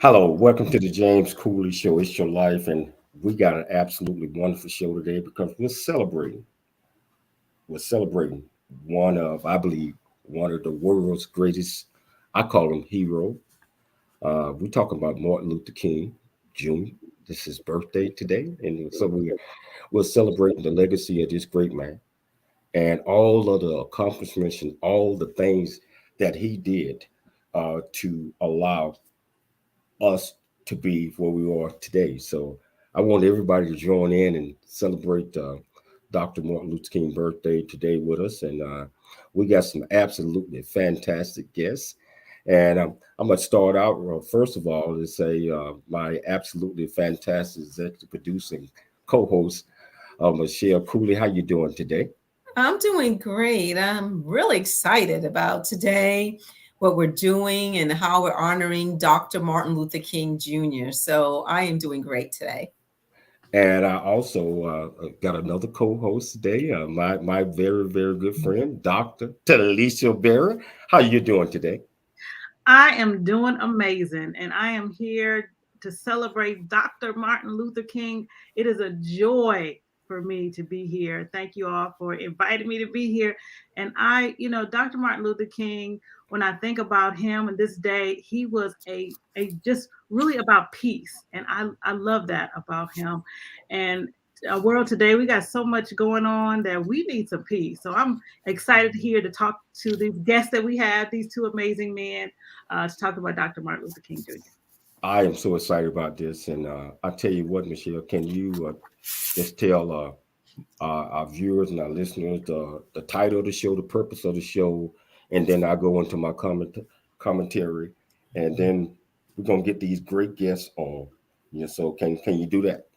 Hello, welcome to the James Cooley Show. It's your life, and we got an absolutely wonderful show today because we're celebrating I believe, one of the world's greatest. I call him hero. We're talking about Martin Luther King Jr. This is his birthday today, and so we're celebrating the legacy of this great man and all of the accomplishments and all the things that he did to allow us to be where we are today. So I want everybody to join in and celebrate Dr. Martin Luther King birthday today with us. And we got some absolutely fantastic guests. And I'm going to start out, first of all, to say my absolutely fantastic executive producing co-host, Michelle Cooley. How you doing today? I'm doing great. I'm really excited about today, what we're doing, and how we're honoring Dr. Martin Luther King Jr. So I am doing great today. And I also got another co-host today, my very good friend, Dr. Telishia Berry. How you doing today? I am doing amazing, and I am here to celebrate Dr. Martin Luther King. It is a joy for me to be here. Thank you all for inviting me to be here. And Dr. Martin Luther King, when I think about him and this day, he was a just really about peace. And I love that about him. And our world today, we got so much going on that we need some peace. So I'm excited here to talk to these guests that we have, these two amazing men to talk about Dr. Martin Luther King Jr. I am so excited about this, and I tell you what, Michelle, can you just tell our viewers and our listeners the title of the show, the purpose of the show, and then I go into my commentary, and then we're gonna get these great guests on. Yeah, so can you do that?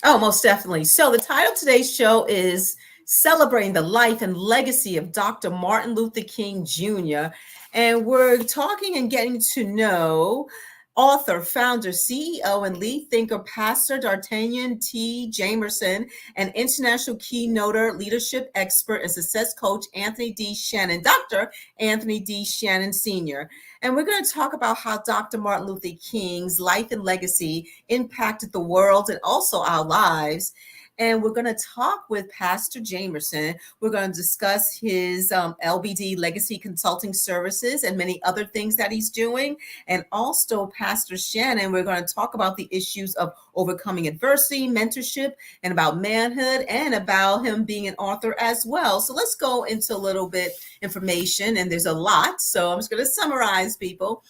Oh, most definitely. So the title of today's show is Celebrating the Life and Legacy of Dr. Martin Luther King Jr. And we're talking and getting to know author, founder, CEO, and lead thinker, Pastor D'Artagnan T. Jamerson, and international keynoter, leadership expert, and success coach, Anthony D. Shannon, Dr. Anthony D. Shannon Sr. And we're going to talk about how Dr. Martin Luther King's life and legacy impacted the world and also our lives. And we're going to talk with Pastor Jamerson. We're going to discuss his LBD Legacy Consulting Services and many other things that he's doing. And also, Pastor Shannon, we're going to talk about the issues of overcoming adversity, mentorship, and about manhood, and about him being an author as well. So let's go into a little bit information, and there's a lot. So I'm just going to summarize, people.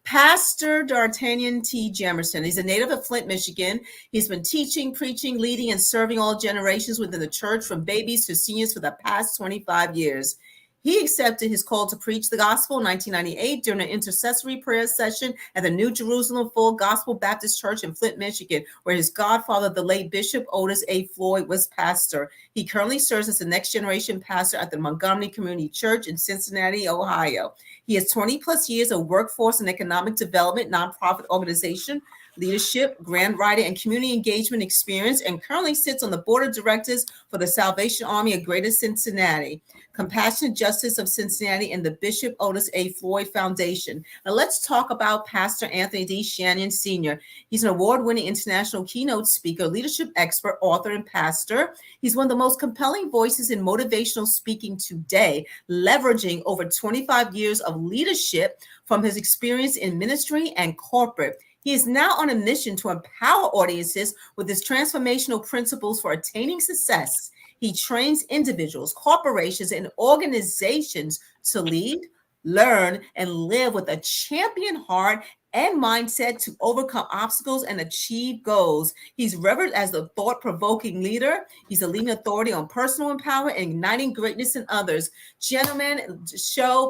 Pastor D'Artagnan T. Jamerson. He's a native of Flint, Michigan. He's been teaching, preaching, leading, and serving all generations within the church, from babies to seniors, for the past 25 years. He accepted his call to preach the gospel in 1998 during an intercessory prayer session at the New Jerusalem Full Gospel Baptist Church in Flint, Michigan, where his godfather, the late Bishop Otis A. Floyd, was pastor. He currently serves as the next generation pastor at the Montgomery Community Church in Cincinnati, Ohio. He has 20 plus years of workforce and economic development, nonprofit organization, leadership, grant writing, and community engagement experience, and currently sits on the board of directors for the Salvation Army of Greater Cincinnati, Compassionate Justice of Cincinnati, and the Bishop Otis A. Floyd Foundation. Now let's talk about Pastor Anthony D. Shannon Sr. He's an award-winning international keynote speaker, leadership expert, author, and pastor. He's one of the most compelling voices in motivational speaking today, leveraging over 25 years of leadership from his experience in ministry and corporate. He is now on a mission to empower audiences with his transformational principles for attaining success. He trains individuals, corporations, and organizations to lead, learn, and live with a champion heart and mindset to overcome obstacles and achieve goals. He's revered as the thought-provoking leader. He's a leading authority on personal empowerment and igniting greatness in others. Gentlemen,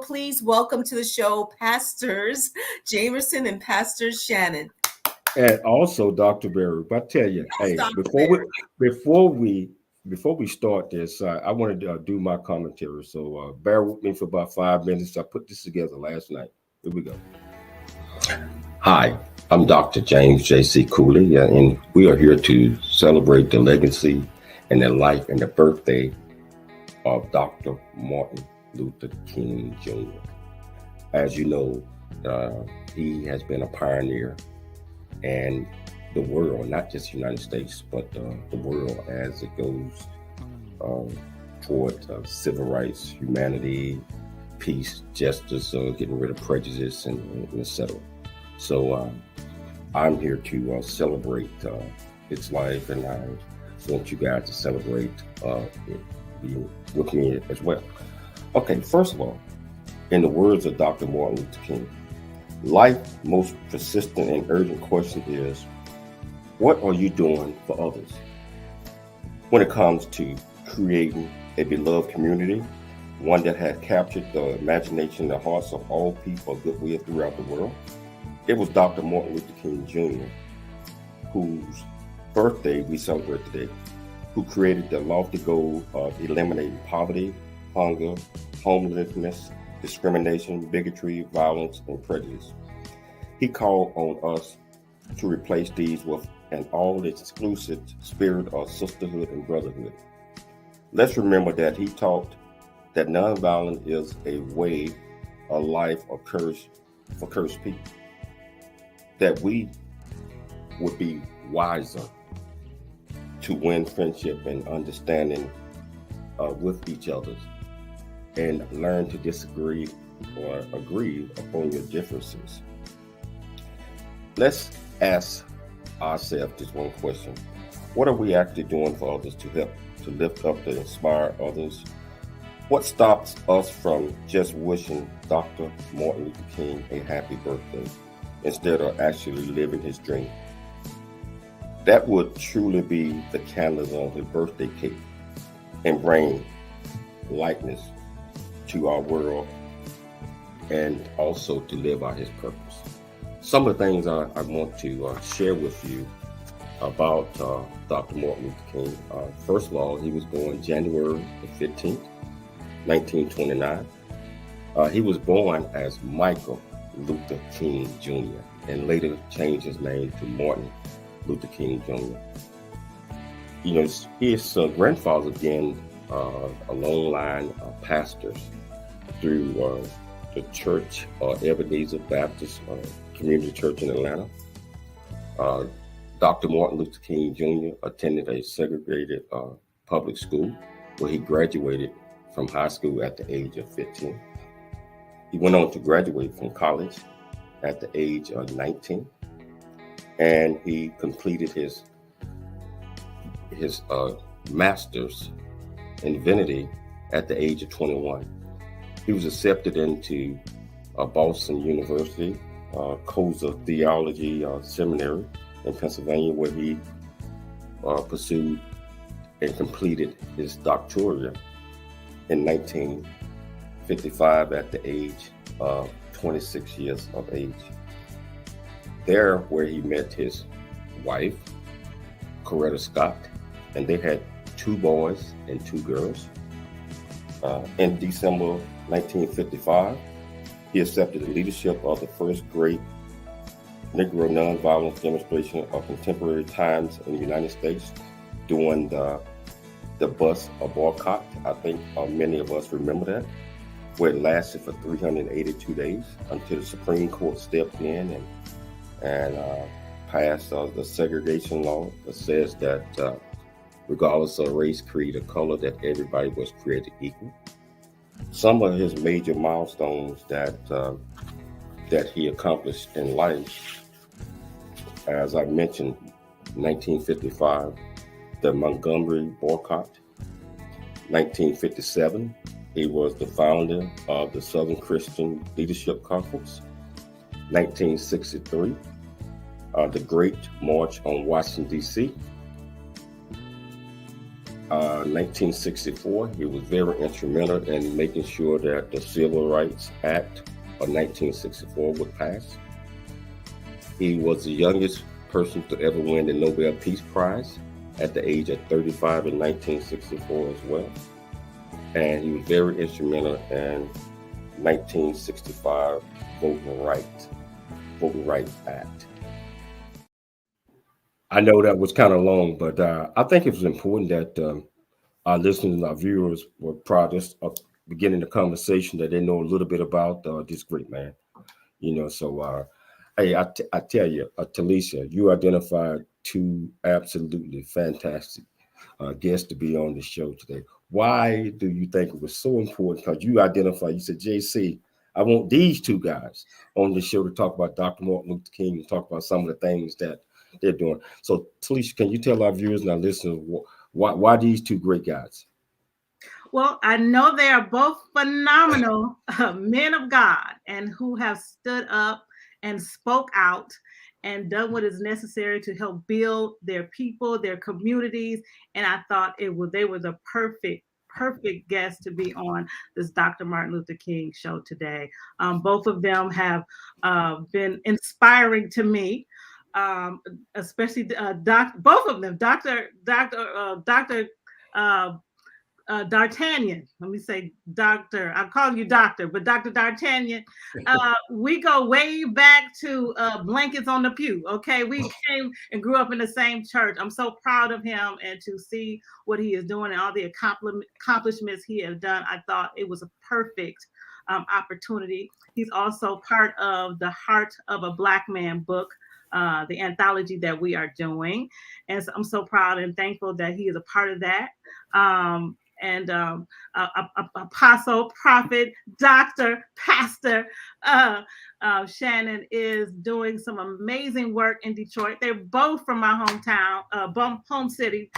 please welcome to the show, Pastors Jamerson and Pastor Shannon. And also, Dr. Berry, but I tell you, Yes, hey, Dr. before we Berry. before we before we start this, I wanted to do my commentary. So bear with me for about 5 minutes. I put this together last night. Here we go. Hi, I'm Dr. James J.C. Cooley, and we are here to celebrate the legacy and the life and the birthday of Dr. Martin Luther King Jr. As you know, he has been a pioneer and the world, not just the United States, but the world as it goes um, toward civil rights, humanity, peace, justice, getting rid of prejudice, and etc. So I'm here to celebrate its life, and I want you guys to celebrate being with me as well. Okay, first of all, in the words of Dr. Martin Luther King, life's most persistent and urgent question is, what are you doing for others? When it comes to creating a beloved community, one that has captured the imagination and the hearts of all people of goodwill throughout the world, it was Dr. Martin Luther King Jr., whose birthday we celebrate today, who created the lofty goal of eliminating poverty, hunger, homelessness, discrimination, bigotry, violence, and prejudice. He called on us to replace these with an all-exclusive spirit of sisterhood and brotherhood. Let's remember that he taught that nonviolence is a way of life for cursed people, that we would be wiser to win friendship and understanding with each other, and learn to disagree or agree upon your differences. Let's ask ourselves this one question. What are we actually doing for others to help, to lift up, to inspire others? What stops us from just wishing Dr. Martin Luther King a happy birthday instead of actually living his dream? That would truly be the candles on his birthday cake and bring lightness to our world, and also to live out his purpose. Some of the things I want to share with you about Dr. Martin Luther King. First of all, he was born January the 15th, 1929. He was born as Michael Luther King Jr. and later changed his name to Martin Luther King Jr. You know, his grandfather began a long line of pastors through the church, Ebenezer Baptist Community Church in Atlanta. Dr. Martin Luther King Jr. attended a segregated public school where he graduated from high school at the age of 15. He went on to graduate from college at the age of 19, and he completed his master's in divinity at the age of 21. He was accepted into Boston University, Koza Theology Seminary in Pennsylvania, where he pursued and completed his doctorate in 1955 at the age of 26 years of age. There, where he met his wife, Coretta Scott, and they had 2 boys and 2 girls. In December 1955, he accepted the leadership of the first great Negro nonviolence demonstration of contemporary times in the United States during the bus boycott. I think many of us remember that, where it lasted for 382 days until the Supreme Court stepped in and passed the segregation law that says that regardless of race, creed, or color, that everybody was created equal. Some of his major milestones that he accomplished in life, as I mentioned, 1955, the Montgomery boycott. 1957, he was the founder of the Southern Christian Leadership Conference. 1963, the Great March on Washington, D.C. 1964, he was very instrumental in making sure that the Civil Rights Act of 1964 was passed. He was the youngest person to ever win the Nobel Peace Prize at the age of 35 in 1964 as well. And he was very instrumental in 1965 Voting Rights Act. I know that was kind of long, but I think it was important that our listeners and our viewers were proud of beginning the conversation, that they know a little bit about this great man. You know, so Hey, I tell you, Telishia, you identified two absolutely fantastic guests to be on the show today. Why do you think it was so important? Because you identified, you said, JC, I want these two guys on the show to talk about Dr. Martin Luther King and talk about some of the things that they're doing. So, Telishia, can you tell our viewers and our listeners why these two great guys? Well, I know they are both phenomenal men of God and who have stood up and spoke out and done what is necessary to help build their people, their communities. And I thought they were the perfect guest to be on this Dr. Martin Luther King show today. Both of them have been inspiring to me. Especially both of them, Dr. D'Artagnan. Let me say Doctor. I'm calling you Doctor, but Dr. D'Artagnan. We go way back to blankets on the pew. Okay, we came and grew up in the same church. I'm so proud of him and to see what he is doing and all the accomplishments he has done. I thought it was a perfect opportunity. He's also part of the Heart of a Black Man book. The anthology that we are doing. And so I'm so proud and thankful that he is a part of that. And apostle, prophet, doctor, pastor, Shannon is doing some amazing work in Detroit. They're both from my hometown, home city,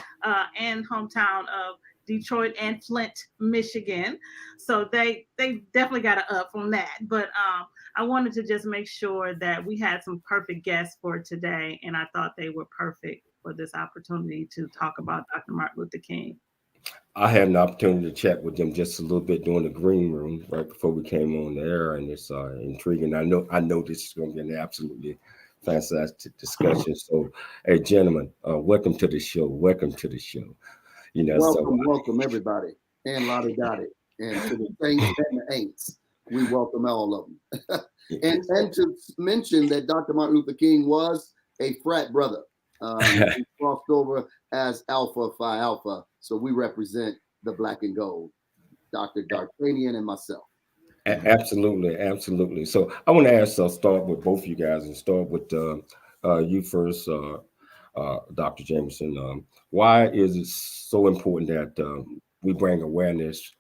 and hometown of Detroit and Flint, Michigan. So they definitely got an up from that. But I wanted to just make sure that we had some perfect guests for today, and I thought they were perfect for this opportunity to talk about Dr. Martin Luther King. I had an opportunity to chat with them just a little bit during the green room right before we came on the air, and it's intriguing. I know this is going to be an absolutely fantastic discussion. So, hey, gentlemen, welcome to the show. Welcome to the show. You know, welcome everybody, and Lottie Dottie, and to the saints and the ain'ts. We welcome all of them. and to mention that Dr. Martin Luther King was a frat brother. He crossed over as Alpha Phi Alpha. So we represent the black and gold, Dr. D'Artagnan and myself. Absolutely. So I want to start with both you guys and start with you first, Dr. Jameson. Why is it so important that we bring awareness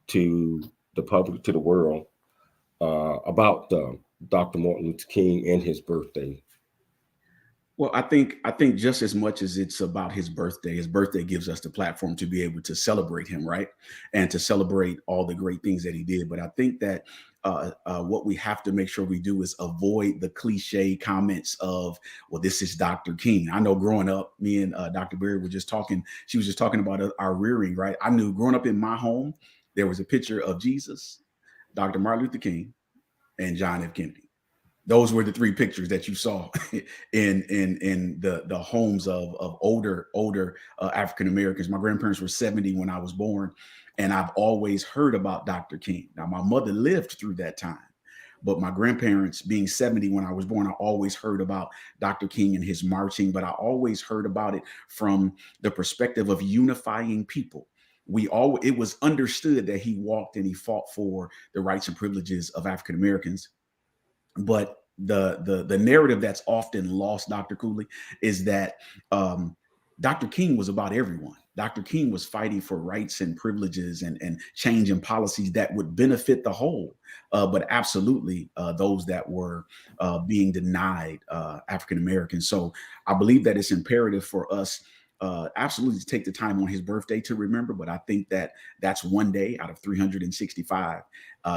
to the public, to the world, about Dr. Martin Luther King and his birthday? Well, I think just as much as it's about his birthday gives us the platform to be able to celebrate him, right? And to celebrate all the great things that he did. But I think that what we have to make sure we do is avoid the cliche comments of, well, this is Dr. King. I know growing up, me and Dr. Berry were just talking, she was just talking about our rearing, right? I knew growing up in my home, there was a picture of Jesus, Dr. Martin Luther King, and John F. Kennedy. Those were the three pictures that you saw in the homes of older African Americans. My grandparents were 70 when I was born, and I've always heard about Dr. King. Now, my mother lived through that time, but my grandparents being 70 when I was born, I always heard about Dr. King and his marching, but I always heard about it from the perspective of unifying people. It was understood that he walked and he fought for the rights and privileges of African Americans. But the narrative that's often lost, Dr. Cooley, is that Dr. King was about everyone. Dr. King was fighting for rights and privileges and changing policies that would benefit the whole, but absolutely those that were being denied African Americans. So I believe that it's imperative for us absolutely to take the time on his birthday to remember, but I think that that's one day out of 365.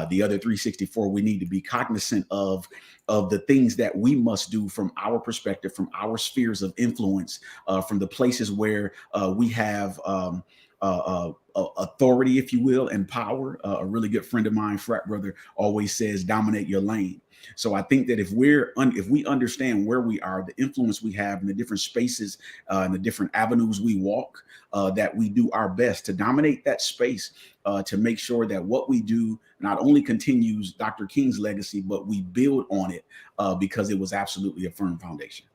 The other 364, we need to be cognizant of the things that we must do from our perspective, from our spheres of influence, from the places where we have authority, if you will, and power. A really good friend of mine, frat brother, always says, dominate your lane. So I think that if we understand where we are, the influence we have in the different spaces and the different avenues we walk, that we do our best to dominate that space, to make sure that what we do not only continues Dr. King's legacy, but we build on it because it was absolutely a firm foundation.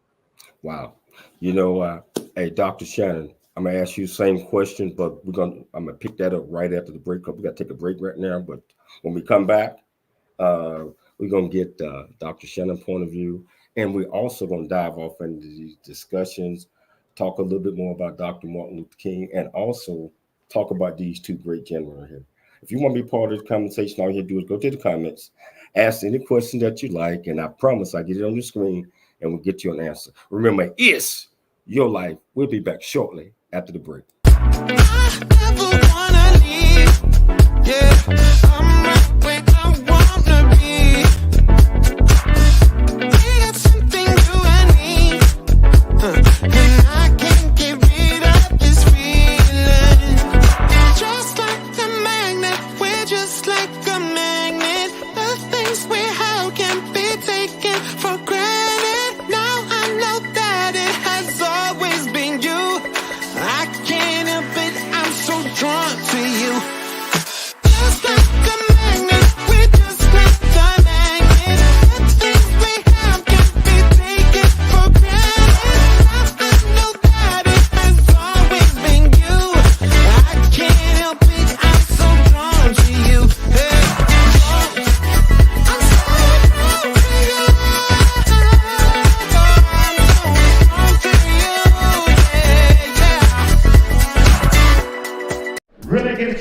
Wow. You know, hey, Dr. Shannon, I'm gonna ask you the same question, but I'm gonna pick that up right after the break. We got to take a break right now, but when we come back, we're gonna get Dr. Shannon's point of view, And we're also going to dive off into these discussions, talk a little bit more about Dr. Martin Luther King, and also talk about these two great gentlemen here. If you want to be part of the conversation, all you have to do is go to the comments, ask any question that you like, and I promise I'll get it on the screen and we'll get you an answer. Remember, it's your life. We'll be back shortly after the break.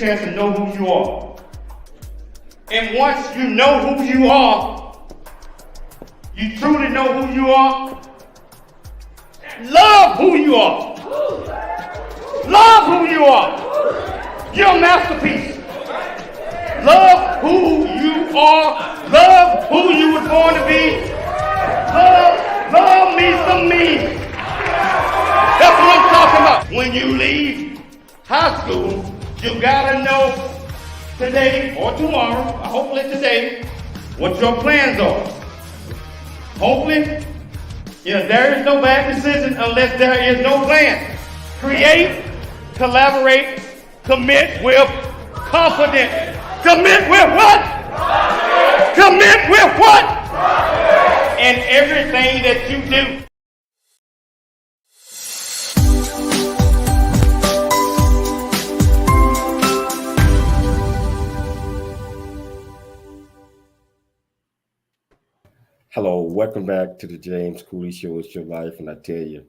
To know who you are. And once you know who you are, you truly know who you are, love who you are. Love who you are. You're a masterpiece. Love who you are. Love who you were born to be. Love me some me. That's what I'm talking about. When you leave high school, you gotta know today or tomorrow, hopefully today, what your plans are. Hopefully, there is no bad decision unless there is no plan. Create, collaborate, commit with confidence. Commit with what? Commit with what? And everything that you do. Hello, welcome back to the James Cooley Show. It's your life, and I tell you,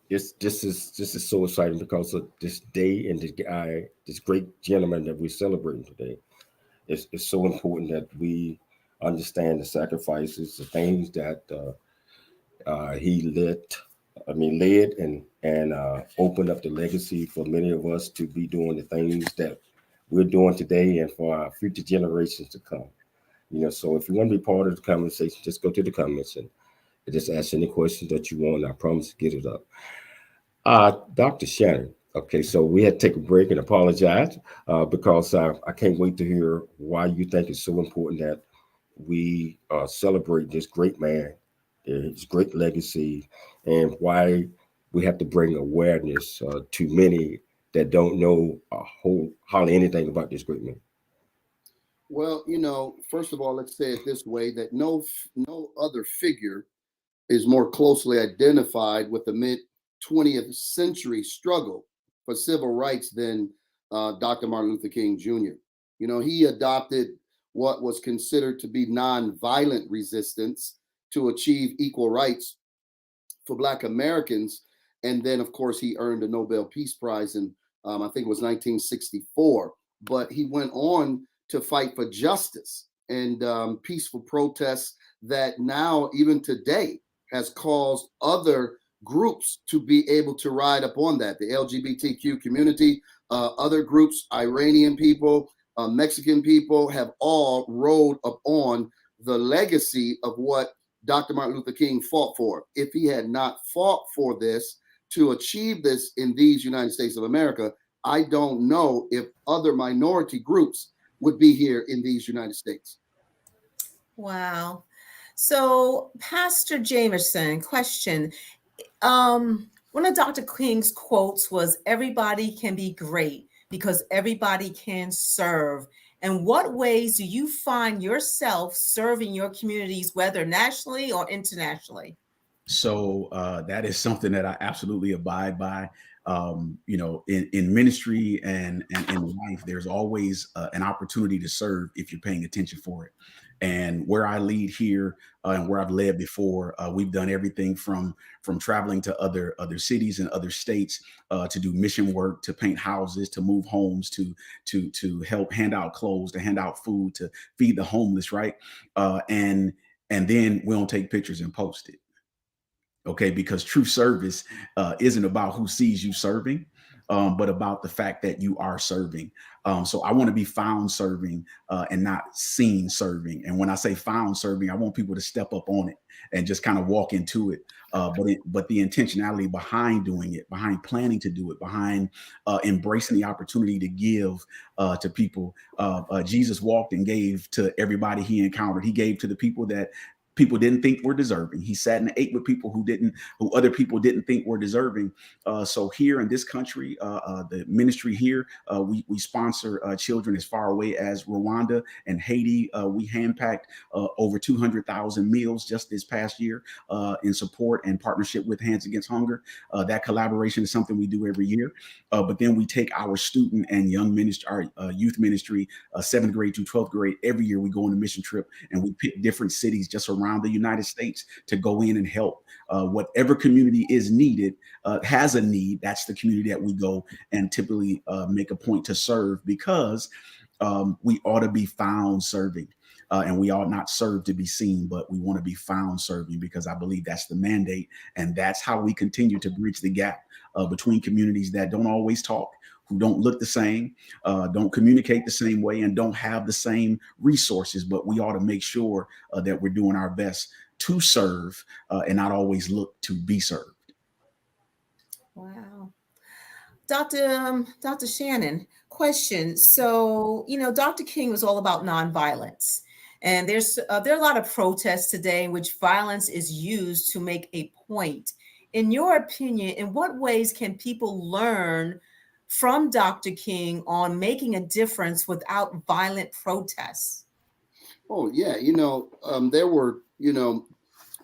this is so exciting because of this day and this great gentleman that we're celebrating today. It's so important that we understand the sacrifices, the things that he led and opened up the legacy for many of us to be doing the things that we're doing today and for our future generations to come. So if you want to be part of the conversation, just go to the comments and just ask any questions that you want. I promise to get it up. Dr. Shannon. Okay, so we had to take a break and apologize because I can't wait to hear why you think it's so important that we celebrate this great man, his great legacy, and why we have to bring awareness to many that don't know hardly anything about this great man. Well, first of all, let's say it this way, that no other figure is more closely identified with the mid-20th century struggle for civil rights than Dr. Martin Luther King Jr. He adopted what was considered to be nonviolent resistance to achieve equal rights for Black Americans. And then, of course, he earned a Nobel Peace Prize in, I think it was 1964. But he went on to fight for justice and peaceful protests that now, even today, has caused other groups to be able to ride up on that. The LGBTQ community, other groups, Iranian people, Mexican people have all rolled up on the legacy of what Dr. Martin Luther King fought for. If he had not fought for this to achieve this in these United States of America, I don't know if other minority groups would be here in these United States. Wow. So, Pastor Jamerson, question. One of Dr. King's quotes was, "Everybody can be great because everybody can serve." And what ways do you find yourself serving your communities, whether nationally or internationally? So that is something that I absolutely abide by. In ministry and in life, there's always an opportunity to serve if you're paying attention for it. And where I lead here and where I've led before, we've done everything from traveling to other cities and other states to do mission work, to paint houses, to move homes, to help hand out clothes, to hand out food, to feed the homeless, right? And then we don't take pictures and post it. Okay, because true service isn't about who sees you serving, but about the fact that you are serving. So I want to be found serving and not seen serving. And when I say found serving, I want people to step up on it and just kind of walk into it. But the intentionality behind doing it, behind planning to do it, behind embracing the opportunity to give to people. Jesus walked and gave to everybody he encountered. He gave to the people that people didn't think were deserving. He sat and ate with people who other people didn't think were deserving. So here in this country, the ministry here, we sponsor children as far away as Rwanda and Haiti. We handpacked over 200,000 meals just this past year in support and partnership with Hands Against Hunger. That collaboration is something we do every year. But then we take our student and young ministry, our youth ministry, 7th grade through 12th grade. Every year we go on a mission trip and we pick different cities just around the United States to go in and help. Whatever community is needed, has a need, that's the community that we go and typically make a point to serve, because we ought to be found serving. And we ought not serve to be seen, but we want to be found serving, because I believe that's the mandate. And that's how we continue to bridge the gap between communities that don't always talk, who don't look the same, don't communicate the same way, and don't have the same resources. But we ought to make sure that we're doing our best to serve and not always look to be served. Wow. Dr. Shannon, question. So, Dr. King was all about nonviolence. And there are a lot of protests today in which violence is used to make a point. In your opinion, in what ways can people learn from Dr. King on making a difference without violent protests? Oh, yeah. There were,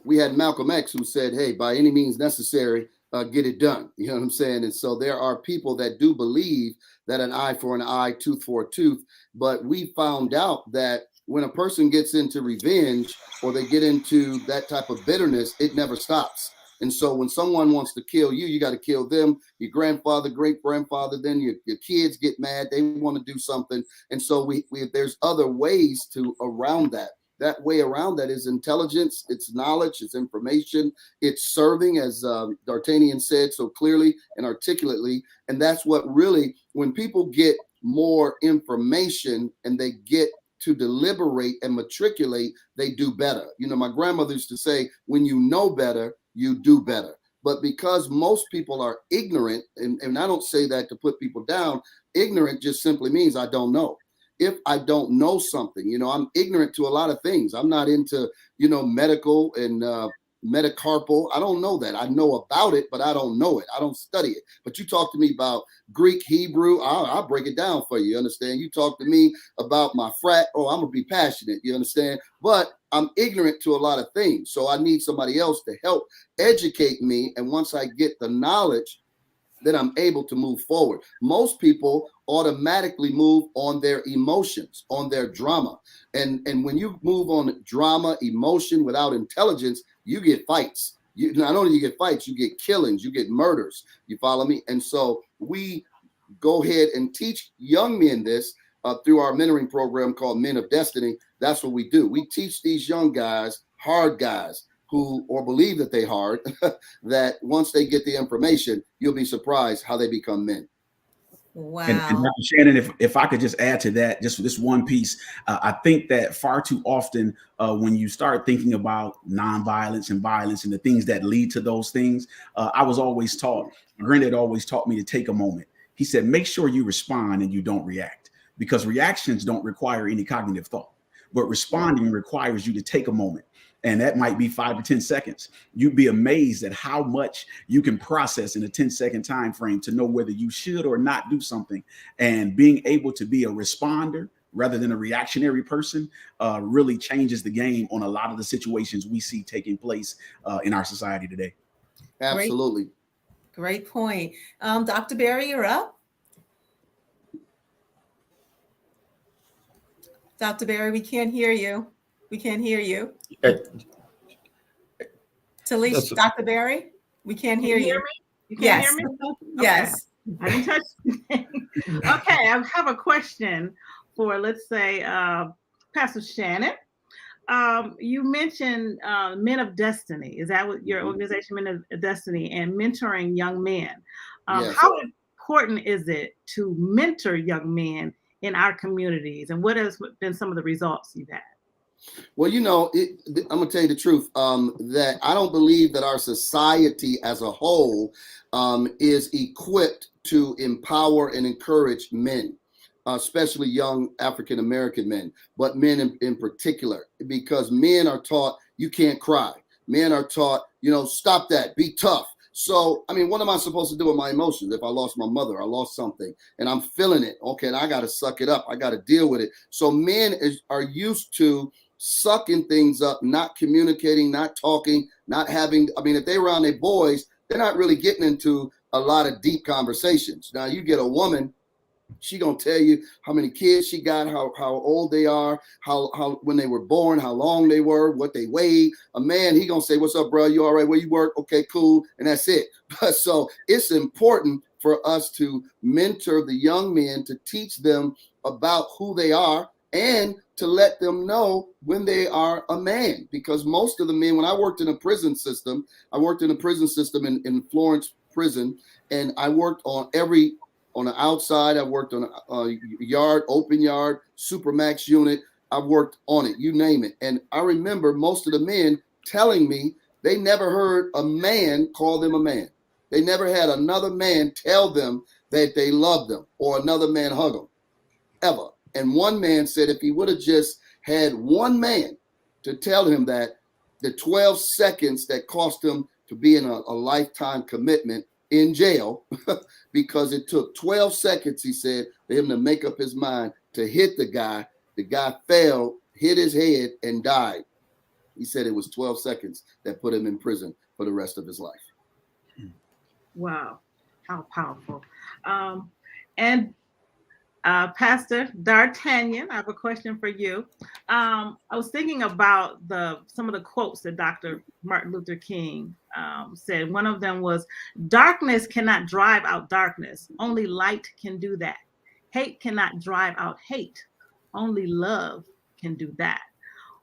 we had Malcolm X who said, hey, by any means necessary, get it done. You know what I'm saying? And so there are people that do believe that an eye for an eye, tooth for a tooth. But we found out that when a person gets into revenge or they get into that type of bitterness, it never stops. And so when someone wants to kill you, you got to kill them, your grandfather, great grandfather, then your kids get mad. They want to do something. And so there's other ways around that. That way around that is intelligence, it's knowledge, it's information, it's serving, as D'Artagnan said so clearly and articulately. And that's what really, when people get more information and they get to deliberate and matriculate, they do better. My grandmother used to say, when you know better, you do better. But because most people are ignorant, and I don't say that to put people down, ignorant just simply means I don't know. If I don't know something, I'm ignorant to a lot of things. I'm not into, medical and metacarpal. I don't know that. I know about it, but I don't know it. I don't study it. But you talk to me about Greek, Hebrew, I'll break it down for you. You understand? You talk to me about my frat, I'm going to be passionate. You understand? But I'm ignorant to a lot of things. So I need somebody else to help educate me. And once I get the knowledge, then I'm able to move forward. Most people automatically move on their emotions, on their drama. And when you move on drama, emotion without intelligence, you get fights. Not only you get fights, you get killings, you get murders. You follow me? And so we go ahead and teach young men this through our mentoring program called Men of Destiny. That's what we do. We teach these young guys, hard guys, who or believe that they hard, that once they get the information, you'll be surprised how they become men. Wow. And Dr. Shannon, if I could just add to that, just this one piece, I think that far too often when you start thinking about nonviolence and violence and the things that lead to those things, I was always taught, my granddad always taught me to take a moment. He said, make sure you respond and you don't react, because reactions don't require any cognitive thought, but responding requires you to take a moment. And that might be 5 to 10 seconds. You'd be amazed at how much you can process in a 10-second time frame to know whether you should or not do something. And being able to be a responder rather than a reactionary person really changes the game on a lot of the situations we see taking place in our society today. Absolutely. Great point. Dr. Berry, you're up. Dr. Berry, we can't hear you. We can't hear you. Uh, Talisha, Dr. Berry, we can't hear you. You can't Yes. hear me? Yes. I didn't touch anything. Okay, I have a question for, let's say, Pastor Shannon. You mentioned Men of Destiny. Is that what your organization, Men of Destiny, and mentoring young men? Yes. How important is it to mentor young men in our communities, and what has been some of the results you've had? Well, you know, I'm going to tell you the truth, that I don't believe that our society as a whole is equipped to empower and encourage men, especially young African-American men, but men in particular, because men are taught you can't cry. Men are taught, you know, stop that, be tough. So, I mean, what am I supposed to do with my emotions? If I lost my mother, I lost something, and I'm feeling it. Okay, and I got to suck it up. I got to deal with it. So men are used to sucking things up, not communicating, not talking, not having, I mean, if they're around their boys, they're not really getting into a lot of deep conversations. Now you get a woman, she gonna tell you how many kids she got, how old they are, how when they were born, how long they were, what they weighed. A man, he gonna say, "What's up, bro? You all right? Where you work? Okay, cool," and that's it. So it's important for us to mentor the young men, to teach them about who they are, and to let them know when they are a man. Because most of the men, when I worked in a prison system, in Florence prison, and I worked on the outside, I worked on a yard, open yard, supermax unit. I worked on it, you name it. And I remember most of the men telling me they never heard a man call them a man. They never had another man tell them that they loved them or another man hug them, ever. And one man said if he would have just had one man to tell him that, the 12 seconds that cost him to be in a lifetime commitment in jail, because it took 12 seconds, he said, for him to make up his mind to hit the guy. The guy fell, hit his head, and died. He said it was 12 seconds that put him in prison for the rest of his life. Wow, how powerful. And Pastor D'Artagnan, I have a question for you. I was thinking about some of the quotes that Dr. Martin Luther King said. One of them was, "Darkness cannot drive out darkness. Only light can do that. Hate cannot drive out hate. Only love can do that."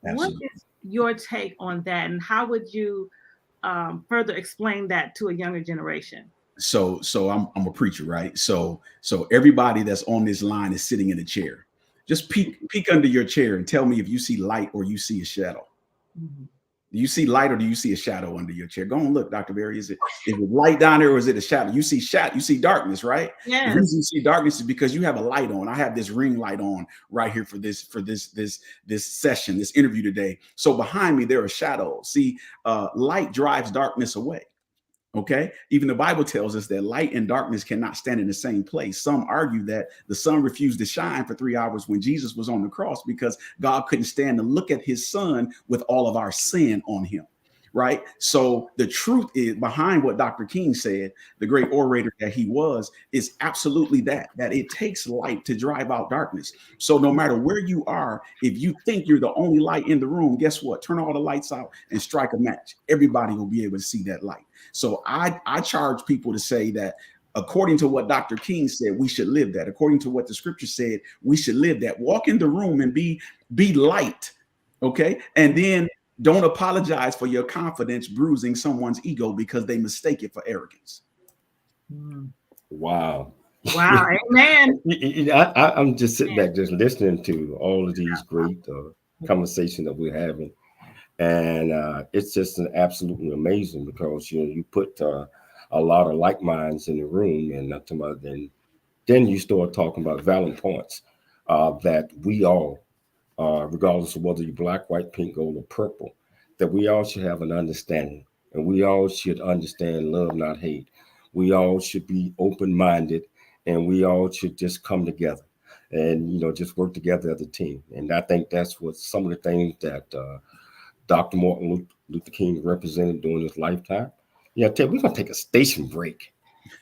Absolutely. What is your take on that, and how would you further explain that to a younger generation? So I'm a preacher, right? So everybody that's on this line is sitting in a chair. Just peek under your chair and tell me if you see light or you see a shadow. Mm-hmm. Do you see light or do you see a shadow under your chair? Go and look, Dr. Berry. Is it light down there or is it a shadow? You see you see darkness, right? Yeah. The reason you see darkness is because you have a light on. I have this ring light on right here for this session, this interview today. So behind me there are shadows. See, light drives darkness away. Okay, even the Bible tells us that light and darkness cannot stand in the same place. Some argue that the sun refused to shine for 3 hours when Jesus was on the cross because God couldn't stand to look at his son with all of our sin on him. Right. So the truth is behind what Dr. King said, the great orator that he was, is absolutely that it takes light to drive out darkness. So no matter where you are, if you think you're the only light in the room, guess what? Turn all the lights out and strike a match. Everybody will be able to see that light. So I charge people to say that according to what Dr. King said, we should live that. According to what the scripture said, we should live that. Walk in the room and be light. OK, and then don't apologize for your confidence bruising someone's ego because they mistake it for arrogance. Wow. Wow. Amen. I'm just sitting back, just listening to all of these great conversations that we're having. And it's just absolutely amazing because, you put a lot of like minds in the room and then you start talking about valid points that we all, regardless of whether you're black, white, pink, gold, or purple, that we all should have an understanding, and we all should understand love, not hate. We all should be open-minded, and we all should just come together and, just work together as a team. And I think that's what some of the things that Dr. Martin Luther King represented during his lifetime. Yeah, we're going to take a station break,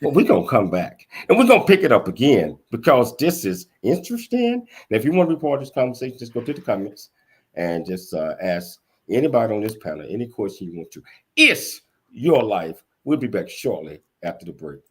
but we're going to come back and we're going to pick it up again because this is interesting. And if you want to be part of this conversation, just go to the comments and just ask anybody on this panel any question you want to. It's your life. We'll be back shortly after the break.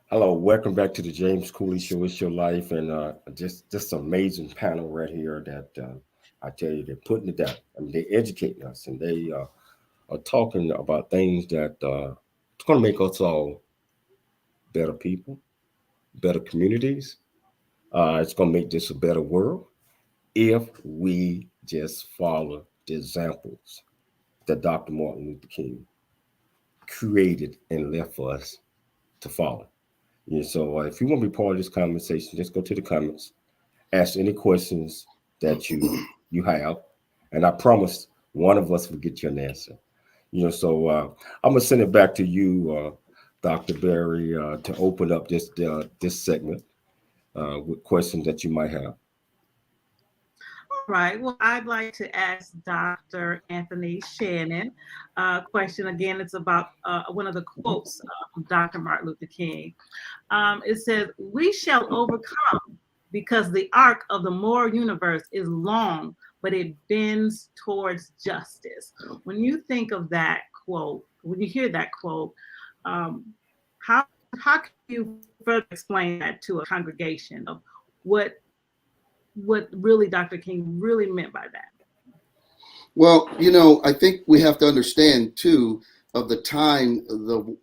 Hello, welcome back to the James Cooley Show. It's your life, and just amazing panel right here that I tell you, they're putting it down. I mean, they're educating us, and they are talking about things that it's going to make us all better people, better communities. It's going to make this a better world if we just follow the examples that Dr. Martin Luther King created and left for us to follow. Yeah, so if you want to be part of this conversation, just go to the comments, ask any questions that you have, and I promise one of us will get you an answer. So I'm gonna send it back to you, Dr. Berry, to open up this segment with questions that you might have. All right. Well, I'd like to ask Dr. Anthony Shannon a question. Again, it's about one of the quotes from Dr. Martin Luther King. It says, "We shall overcome because the arc of the moral universe is long, but it bends towards justice." When you think of that quote, when you hear that quote, how can you further explain that to a congregation of what really Dr. King really meant by that? Well, I think we have to understand too of the time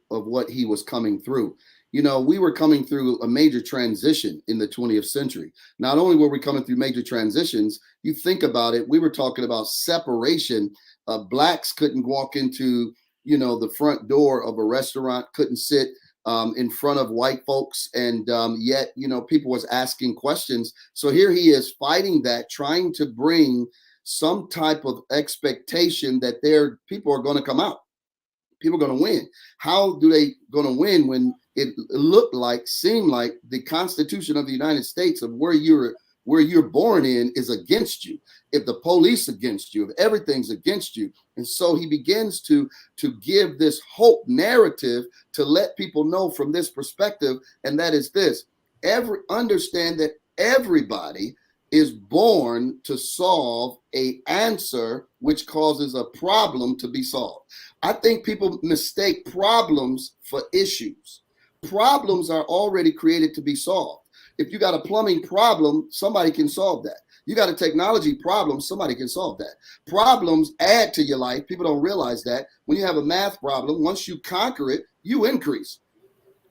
of what he was coming through. We were coming through a major transition in the 20th century. Not only were we coming through major transitions, you think about it, we were talking about separation. Blacks couldn't walk into, the front door of a restaurant, couldn't sit in front of white folks. And yet, people was asking questions. So here he is fighting that, trying to bring some type of expectation that people are going to come out. People are going to win. How do they going to win when it seemed like the Constitution of the United States of where you're born in is against you. If the police against you, if everything's against you. And so he begins to give this hope narrative to let people know from this perspective. And that is this: understand that everybody is born to solve a answer which causes a problem to be solved. I think people mistake problems for issues. Problems are already created to be solved. If you got a plumbing problem, somebody can solve that. You got a technology problem, somebody can solve that. Problems add to your life. People don't realize that. When you have a math problem, once you conquer it, you increase.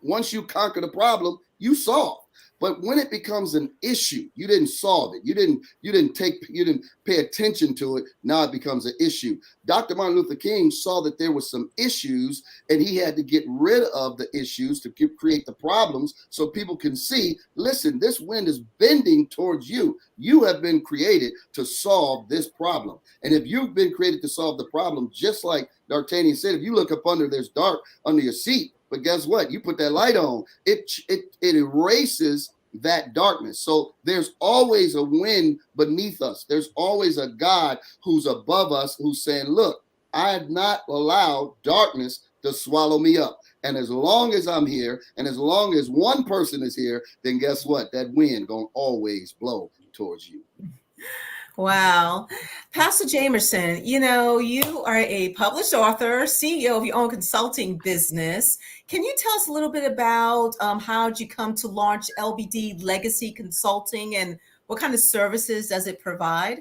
Once you conquer the problem, you solve. But when it becomes an issue, you didn't solve it. You didn't pay attention to it. Now it becomes an issue. Dr. Martin Luther King saw that there were some issues, and he had to get rid of the issues to create the problems so people can see, listen, this wind is bending towards you. You have been created to solve this problem. And if you've been created to solve the problem, just like D'Artagnan said, if you look up under, there's dark under your seat. But guess what? You put that light on, it erases that darkness. So there's always a wind beneath us. There's always a God who's above us, who's saying, look, I have not allowed darkness to swallow me up. And as long as I'm here, and as long as one person is here, then guess what? That wind gonna always blow towards you. Wow. Pastor Jamerson, you are a published author, CEO of your own consulting business. Can you tell us a little bit about how did you come to launch LBD Legacy Consulting, and what kind of services does it provide?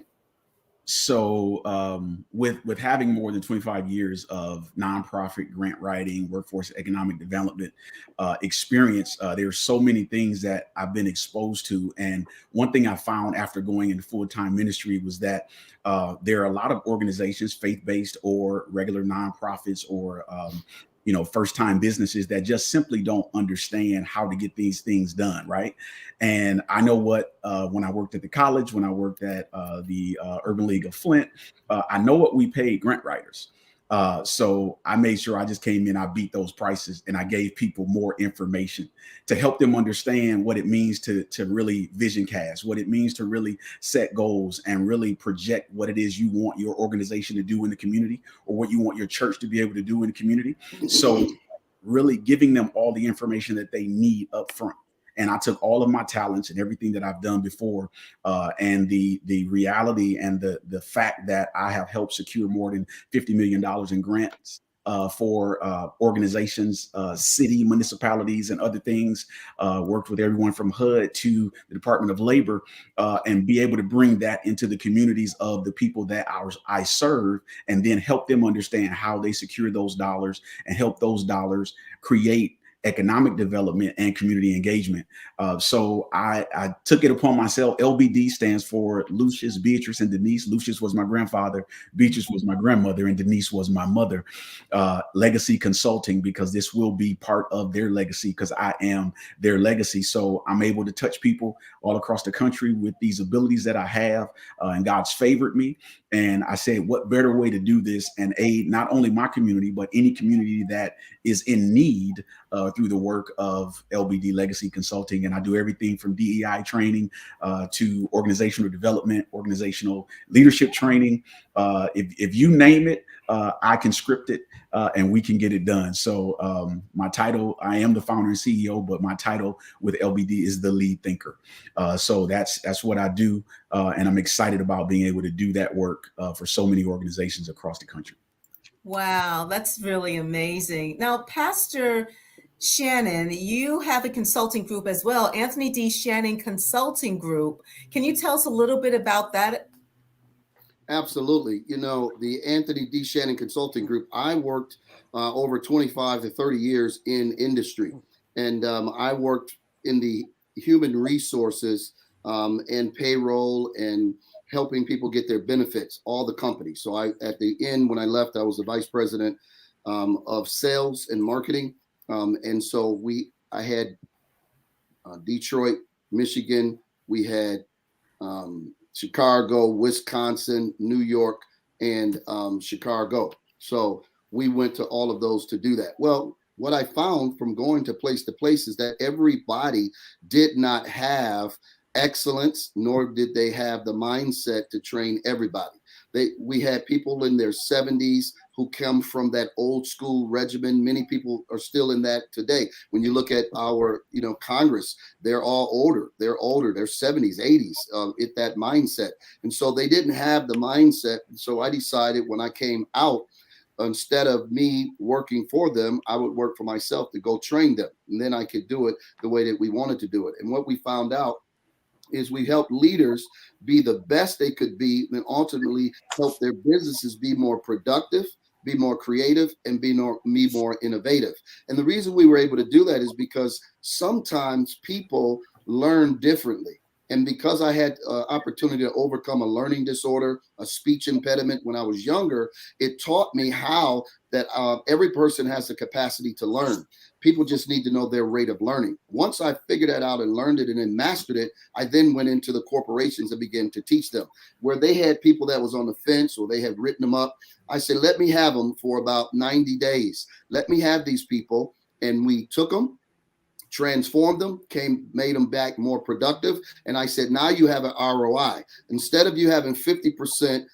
So with having more than 25 years of nonprofit grant writing, workforce economic development experience, there are so many things that I've been exposed to. And one thing I found after going into full-time ministry was that there are a lot of organizations, faith-based or regular nonprofits or first-time businesses that just simply don't understand how to get these things done, right? And I know when I worked at the college, when I worked at the Urban League of Flint, I know what we paid grant writers. So I made sure I just came in, I beat those prices, and I gave people more information to help them understand what it means to really vision cast, what it means to really set goals and really project what it is you want your organization to do in the community, or what you want your church to be able to do in the community. So really giving them all the information that they need up front. And I took all of my talents and everything that I've done before, and the reality and the fact that I have helped secure more than $50 million in grants for organizations, city, municipalities, and other things. Worked with everyone from HUD to the Department of Labor, and be able to bring that into the communities of the people that I serve, and then help them understand how they secure those dollars and help those dollars create economic development and community engagement. So I took it upon myself. LBD stands for Lucius, Beatrice, and Denise. Lucius was my grandfather, Beatrice was my grandmother, and Denise was my mother. Legacy Consulting, because this will be part of their legacy, because I am their legacy. So I'm able to touch people all across the country with these abilities that I have, and God's favored me. And I said, what better way to do this and aid not only my community, but any community that is in need through the work of LBD Legacy Consulting. And I do everything from DEI training to organizational development, organizational leadership training. If you name it, I can script it and we can get it done. So my title, I am the founder and CEO, but my title with LBD is the lead thinker. So that's what I do. And I'm excited about being able to do that work for so many organizations across the country. Wow, that's really amazing. Now, Pastor Shannon, you have a consulting group as well, Anthony D. Shannon Consulting Group. Can you tell us a little bit about that? Absolutely. The Anthony D. Shannon Consulting Group, I worked over 25 to 30 years in industry. And I worked in the human resources and payroll and helping people get their benefits, all the companies. So at the end, when I left, I was the vice president of sales and marketing. And so I had Detroit, Michigan, we had Chicago, Wisconsin, New York, and Chicago. So we went to all of those to do that. Well, what I found from going to place is that everybody did not have excellence, nor did they have the mindset to train everybody. We had people in their 70s who come from that old school regimen. Many people are still in that today. When you look at our, Congress, they're all older. They're 70s, 80s, at that mindset. And so they didn't have the mindset. So I decided when I came out, instead of me working for them, I would work for myself to go train them. And then I could do it the way that we wanted to do it. And what we found out is we help leaders be the best they could be, and ultimately help their businesses be more productive, be more creative, and be more innovative. And the reason we were able to do that is because sometimes people learn differently. And because I had opportunity to overcome a learning disorder, a speech impediment when I was younger, it taught me how that every person has the capacity to learn. People just need to know their rate of learning. Once I figured that out and learned it and then mastered it, I then went into the corporations and began to teach them. Where they had people that was on the fence or they had written them up, I said, let me have them for about 90 days. Let me have these people. And we took them, transformed them, made them back more productive. And I said, now you have an ROI. Instead of you having 50%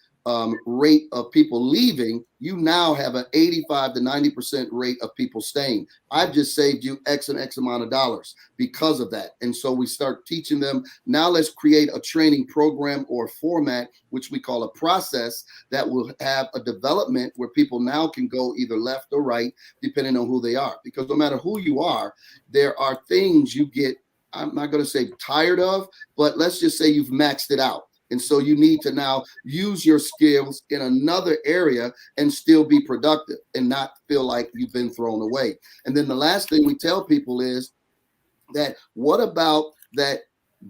rate of people leaving, you now have an 85 to 90% rate of people staying. I've just saved you X and X amount of dollars because of that. And so we start teaching them, now let's create a training program or format, which we call a process, that will have a development where people now can go either left or right, depending on who they are. Because no matter who you are, there are things you get, I'm not going to say tired of, but let's just say you've maxed it out. And so you need to now use your skills in another area and still be productive and not feel like you've been thrown away. And then the last thing we tell people is that what about that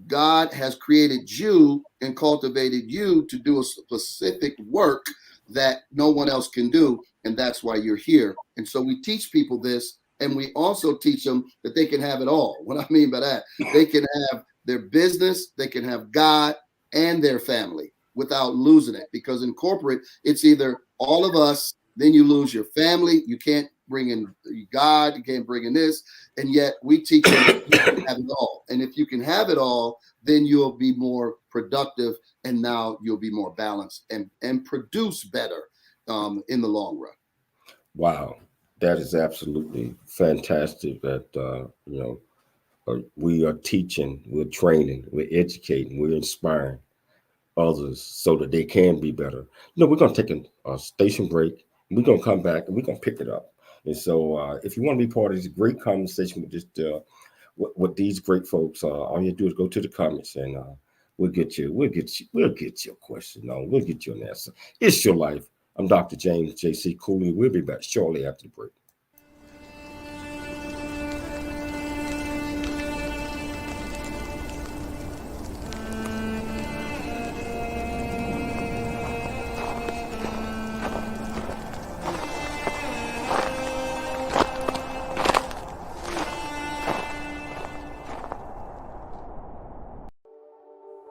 God has created you and cultivated you to do a specific work that no one else can do. And that's why you're here. And so we teach people this, and we also teach them that they can have it all. What I mean by that, they can have their business, they can have God and their family without losing it. Because in corporate, it's either all of us, then you lose your family. You can't bring in God, you can't bring in this. And yet we teach them you can have it all. And if you can have it all, then you'll be more productive, and now you'll be more balanced and produce better in the long run. Wow, that is absolutely fantastic. That we are teaching, we're training, we're educating, we're inspiring others so that they can be better. We're going to take a station break. We're going to come back and we're going to pick it up. And so if you want to be part of this great conversation with this, with these great folks, all you do is go to the comments and we'll get your question on. We'll get you an answer. It's your life. I'm Dr. James J.C. Cooley. We'll be back shortly after the break.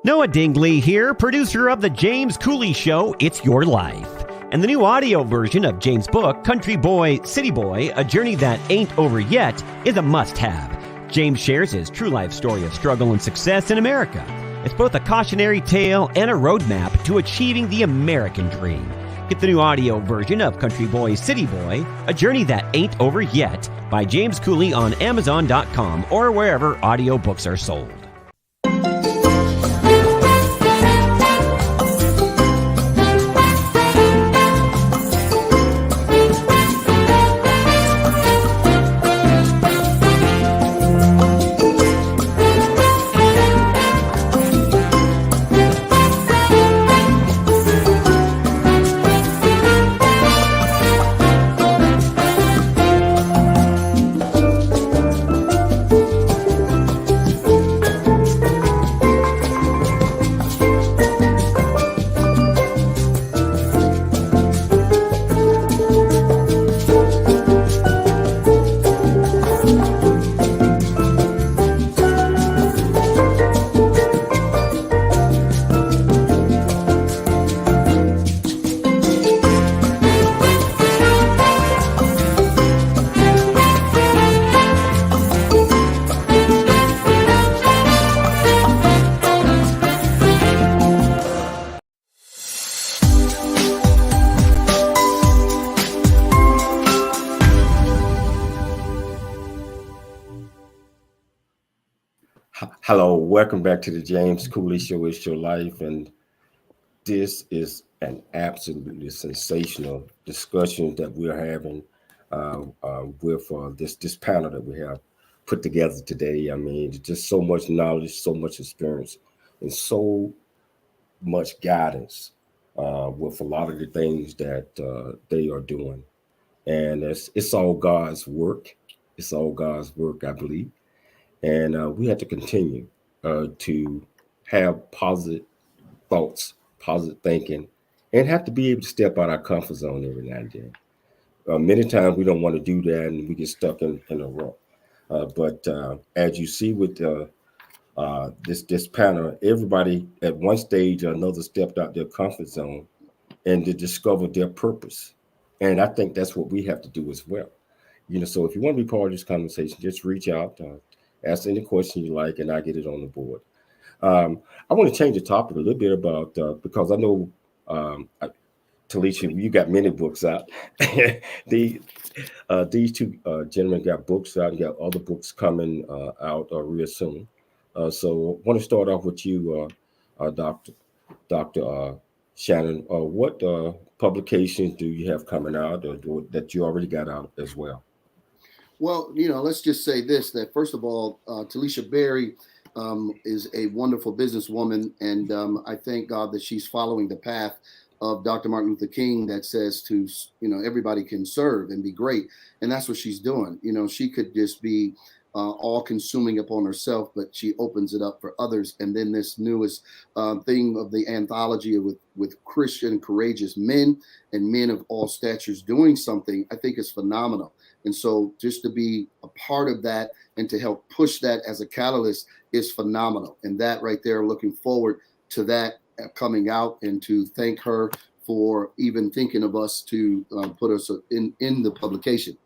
Noah Dingley here, producer of The James Cooley Show, It's Your Life. And the new audio version of James' book, Country Boy, City Boy, A Journey That Ain't Over Yet, is a must-have. James shares his true life story of struggle and success in America. It's both a cautionary tale and a roadmap to achieving the American dream. Get the new audio version of Country Boy, City Boy, A Journey That Ain't Over Yet by James Cooley on Amazon.com or wherever audiobooks are sold. Hello, welcome back to the James Cooley Show. It's your life, and this is an absolutely sensational discussion that we're having with this panel that we have put together today. I mean, just so much knowledge, so much experience, and so much guidance with a lot of the things that they are doing. And it's all God's work. It's all God's work, I believe. And we have to continue to have positive thoughts, positive thinking, and have to be able to step out our comfort zone every now and then. Many times we don't want to do that, and we get stuck in a rut. But as you see with this panel, everybody at one stage or another stepped out their comfort zone and to discover their purpose. And I think that's what we have to do as well. So if you want to be part of this conversation, just reach out, ask any question you like, and I get it on the board. I want to change the topic a little bit about because I know Telishia, you got many books out. These two gentlemen got books out and got other books coming out real soon. So I want to start off with you, Dr. Shannon. What publications do you have coming out or that you already got out as well? Well, let's just say this, that first of all, Telishia Berry is a wonderful businesswoman. And I thank God that she's following the path of Dr. Martin Luther King that says to, everybody can serve and be great. And that's what she's doing. She could just be all consuming upon herself, but she opens it up for others. And then this newest thing of the anthology with Christian courageous men and men of all statures doing something, I think is phenomenal. And so just to be a part of that and to help push that as a catalyst is phenomenal. And that right there, looking forward to that coming out, and to thank her for even thinking of us to put us in the publication.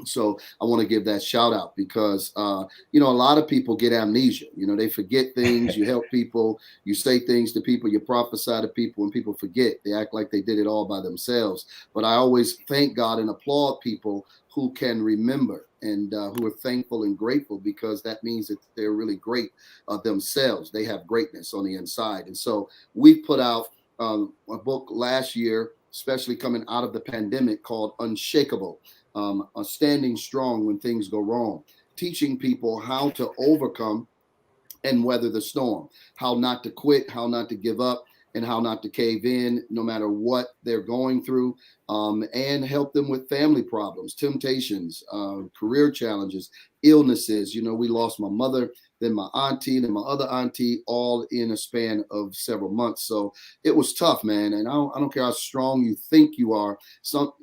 So I want to give that shout out because, a lot of people get amnesia. They forget things. You help people, you say things to people, you prophesy to people, and people forget. They act like they did it all by themselves. But I always thank God and applaud people who can remember and who are thankful and grateful, because that means that they're really great themselves. They have greatness on the inside. And so we put out a book last year, especially coming out of the pandemic, called Unshakable. Standing strong when things go wrong, teaching people how to overcome and weather the storm, how not to quit, how not to give up, and how not to cave in no matter what they're going through, and help them with family problems, temptations, career challenges, illnesses. We lost my mother, then my auntie, then my other auntie, all in a span of several months. So it was tough, man. And I don't care how strong you think you are.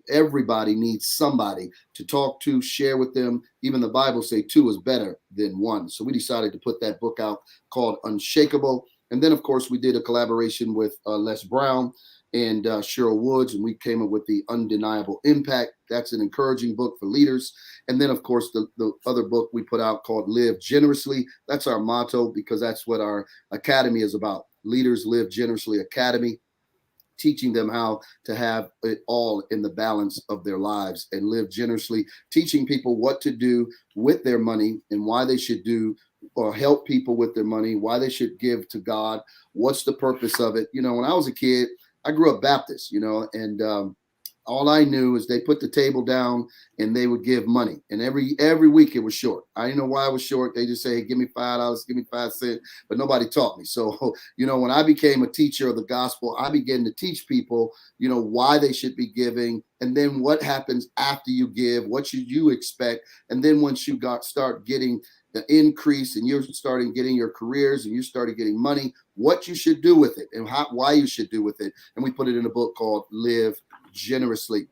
Everybody needs somebody to talk to, share with them. Even the Bible say 2 is better than 1. So we decided to put that book out called Unshakable. And then, of course, we did a collaboration with Les Brown and Cheryl Woods, and we came up with The Undeniable Impact. That's an encouraging book for leaders. And then, of course, the other book we put out called Live Generously. That's our motto, because that's what our academy is about. Leaders Live Generously Academy, teaching them how to have it all in the balance of their lives and live generously, teaching people what to do with their money and why they should do or help people with their money, why they should give to God, what's the purpose of it. When I was a kid, I grew up Baptist, and all I knew is they put the table down and they would give money. And every week it was short. I didn't know why it was short. They just say, hey, give me $5, give me 5 cents, but nobody taught me. So, when I became a teacher of the gospel, I began to teach people, why they should be giving. And then what happens after you give, what should you expect? And then once you start getting the increase and you're starting getting your careers and you started getting money, what you should do with it and why you should do with it. And we put it in a book called Live Generously.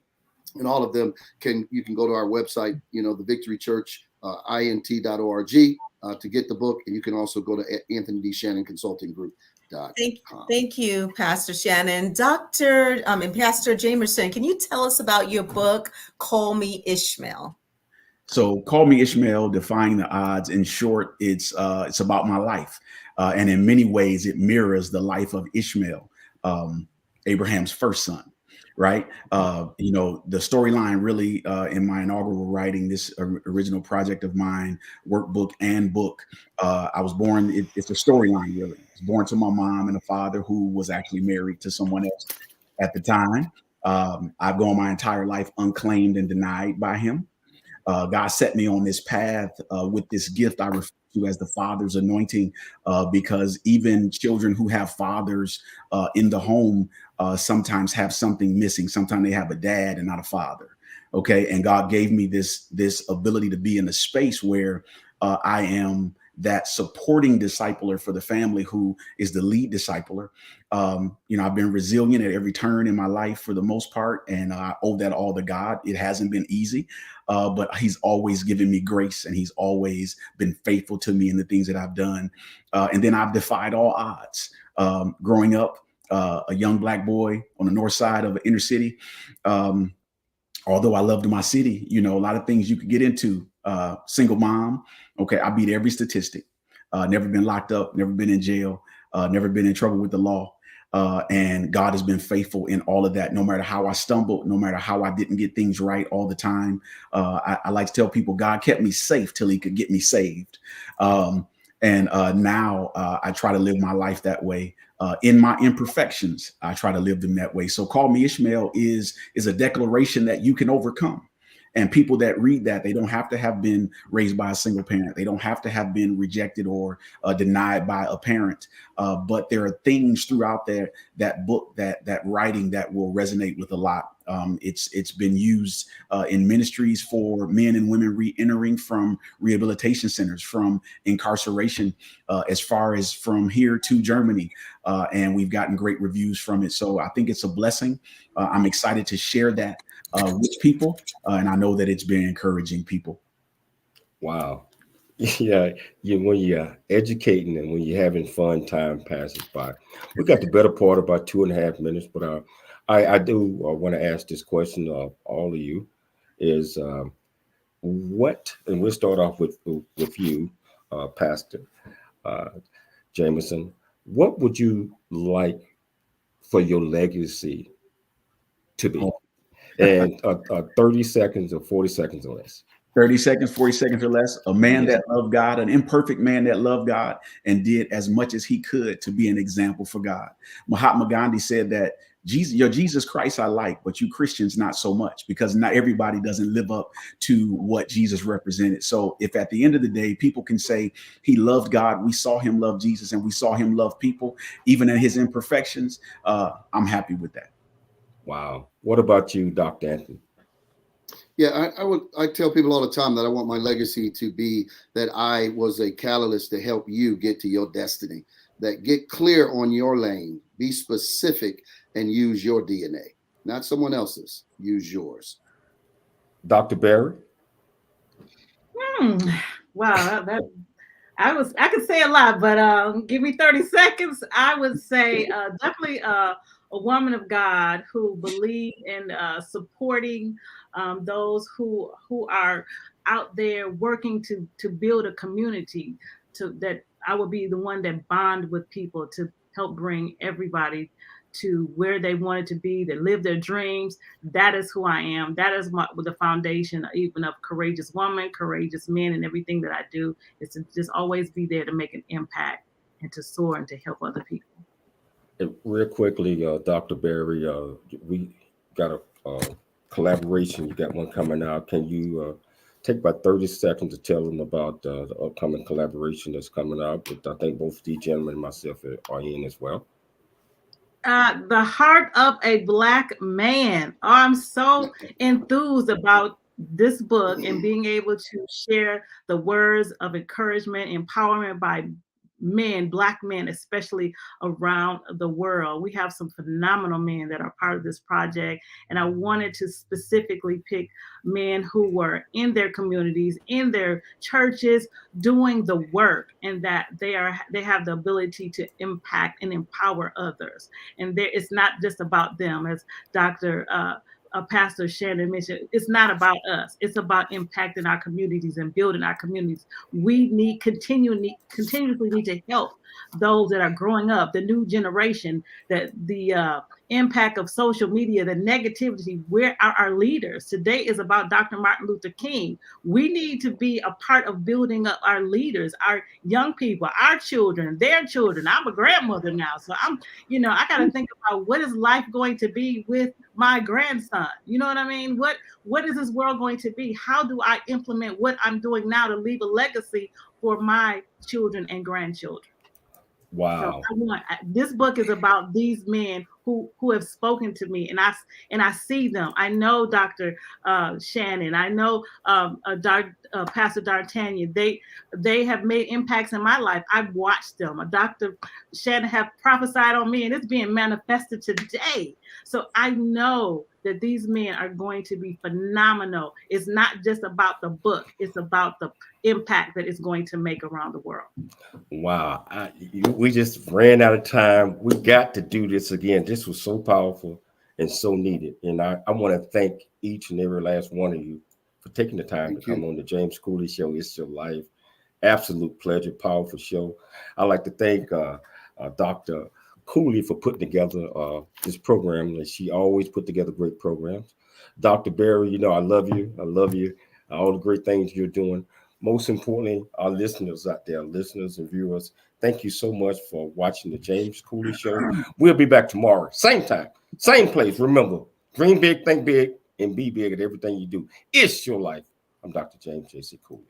And all of them you can go to our website, the Victory Church, int.org to get the book. And you can also go to Anthony D. Shannon Consulting Group. Thank you, Pastor Shannon. Dr. And Pastor Jamerson, can you tell us about your book, Call Me Ishmael? So Call Me Ishmael, Defying the Odds. In short, it's about my life. And in many ways, it mirrors the life of Ishmael, Abraham's first son. right? You know, the storyline really in my inaugural writing, this original project of mine, workbook and book, I was born, it's a storyline really. I was born to my mom and a father who was actually married to someone else at the time. I've gone my entire life unclaimed and denied by him. God set me on this path with this gift I refer to as the father's anointing, because even children who have fathers in the home sometimes have something missing. Sometimes they have a dad and not a father. Okay, and God gave me this ability to be in a space where I am that supporting discipler for the family who is the lead discipler. You know, I've been resilient at every turn in my life for the most part, and I owe that all to God. It hasn't been easy, but he's always given me grace, and he's always been faithful to me in the things that I've done. And then I've defied all odds. Growing up, a young Black boy on the north side of an inner city, although I loved my city, you know, a lot of things you could get into. Single mom. Okay, I beat every statistic. Never been locked up, never been in jail, never been in trouble with the law. And God has been faithful in all of that, no matter how I stumbled, no matter how I didn't get things right all the time. I like to tell people God kept me safe till he could get me saved. And now I try to live my life that way. In my imperfections, I try to live them that way. So Call Me Ishmael is a declaration that you can overcome. And people that read that, they don't have to have been raised by a single parent. They don't have to have been rejected or denied by a parent. But there are things throughout that book, that writing that will resonate with a lot. It's been used in ministries for men and women re-entering from rehabilitation centers, from incarceration, as far as from here to Germany. And we've gotten great reviews from it. So I think it's a blessing. I'm excited to share that with people. And I know that it's been encouraging people. Wow. Yeah, when you're educating and when you're having fun, time passes by. We got the better part about 2.5 minutes, but I do want to ask this question of all of you: is what? And we'll start off with you, Pastor Jameson. What would you like for your legacy to be? And 30 seconds or 40 seconds or less. 30 seconds, 40 seconds or less. A man that loved God, an imperfect man that loved God and did as much as he could to be an example for God. Mahatma Gandhi said that your Jesus Christ I like, but you Christians not so much, because not everybody doesn't live up to what Jesus represented. So if at the end of the day, people can say he loved God, we saw him love Jesus, and we saw him love people, even in his imperfections, I'm happy with that. Wow. What about you, Dr. Anthony? Yeah, I tell people all the time that I want my legacy to be that I was a catalyst to help you get to your destiny, that get clear on your lane, be specific, and use your DNA, not someone else's, use yours. Dr. Berry? Wow, I could say a lot, but give me 30 seconds. I would say definitely a woman of God who believed in supporting those who are out there working to build a community, that I would be the one that bond with people to help bring everybody to where they wanted to be, that live their dreams. That is who I am. That is the foundation even of Courageous Woman, Courageous Men, and everything that I do is to just always be there to make an impact and to soar and to help other people. And real quickly, Dr. Berry, we got a collaboration. You got one coming out. Can you take about 30 seconds to tell them about the upcoming collaboration that's coming out? But I think both the gentlemen and myself are in as well. The Heart of a Black Man. Oh, I'm so enthused about this book and being able to share the words of encouragement, empowerment by men, Black men, especially around the world. We have some phenomenal men that are part of this project. And I wanted to specifically pick men who were in their communities, in their churches, doing the work, and that they have the ability to impact and empower others. And it's not just about them, as Dr. Pastor Shannon mentioned. It's not about us. It's about impacting our communities and building our communities. We continuously need to help those that are growing up, the new generation, that the impact of social media, the negativity, where are our leaders? Today is about Dr. Martin Luther King. We need to be a part of building up our leaders, our young people, our children, their children. I'm a grandmother now, so I got to think about what is life going to be with my grandson. You know what I mean? What is this world going to be? How do I implement what I'm doing now to leave a legacy for my children and grandchildren? Wow. So this book is about these men who have spoken to me, and I see them. I know Dr. Shannon. I know Pastor D'Artagnan. They have made impacts in my life. I've watched them. Dr. Shannon have prophesied on me, and it's being manifested today. So I know that these men are going to be phenomenal. It's not just about the book. It's about the impact that it's going to make around the world. Wow. We just ran out of time. We got to do this again. This was so powerful and so needed. And I want to thank each and every last one of you for taking the time to come on the James Cooley Show. It's Your Life. Absolute pleasure. Powerful show. I'd like to thank Dr. Cooley for putting together this program. She always put together great programs. Dr. Berry, I love you. I love you. All the great things you're doing. Most importantly, our listeners out there, listeners and viewers, thank you so much for watching the James Cooley Show. We'll be back tomorrow, same time, same place. Remember, dream big, think big, and be big at everything you do. It's your life. I'm Dr. James J.C. Cooley.